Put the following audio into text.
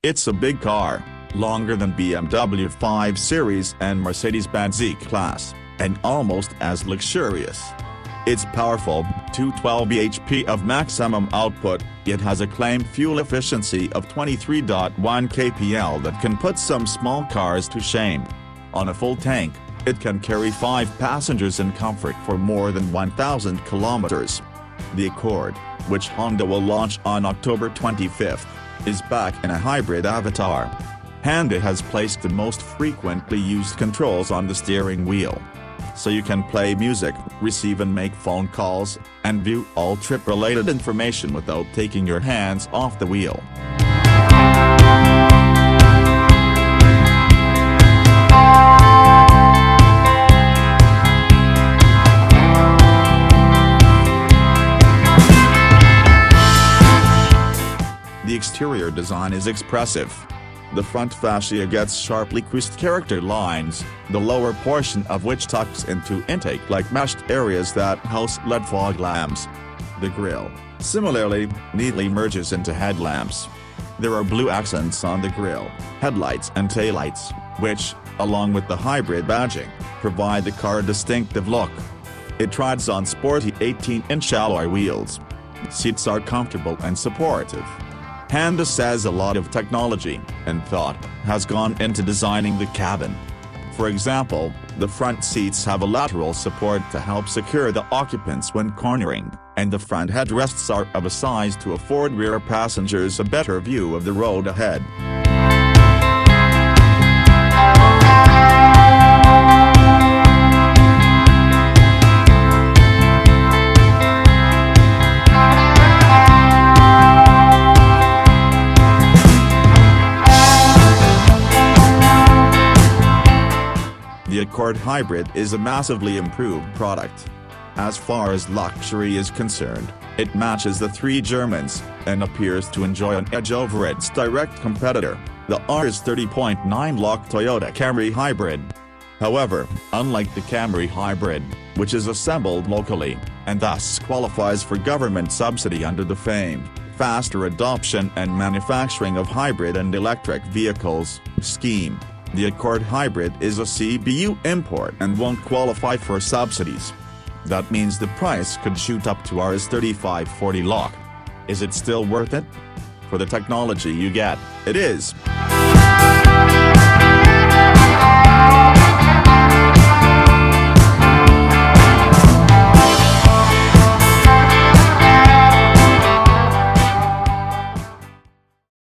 It's a big car, longer than BMW 5 Series and Mercedes-Benz E-Class, and almost as luxurious. It's powerful, 212 bhp of maximum output. It has a claimed fuel efficiency of 23.1 kpl that can put some small cars to shame. On a full tank, it can carry 5 passengers in comfort for more than 1,000 kilometers. The Accord, which Honda will launch on October 25, is back in a hybrid avatar. Honda has placed the most frequently used controls on the steering wheel, so you can play music, receive and make phone calls, and view all trip-related information without taking your hands off the wheel. The exterior design is expressive. The front fascia gets sharply creased character lines, the lower portion of which tucks into intake-like meshed areas that house LED fog lamps. The grille, similarly, neatly merges into headlamps. There are blue accents on the grille, headlights and taillights, which, along with the hybrid badging, provide the car a distinctive look. It rides on sporty 18-inch alloy wheels. Seats are comfortable and supportive. Honda says a lot of technology and thought has gone into designing the cabin. For example, the front seats have a lateral support to help secure the occupants when cornering, and the front headrests are of a size to afford rear passengers a better view of the road ahead. The Accord Hybrid is a massively improved product. As far as luxury is concerned, it matches the three Germans, and appears to enjoy an edge over its direct competitor, the Rs 30.9 Toyota Camry Hybrid. However, unlike the Camry Hybrid, which is assembled locally, and thus qualifies for government subsidy under the famed Faster Adoption and Manufacturing of Hybrid and Electric Vehicles scheme, the Accord Hybrid is a CBU import and won't qualify for subsidies. That means the price could shoot up to Rs 3540 lakh. Is it still worth it? For the technology you get, it is.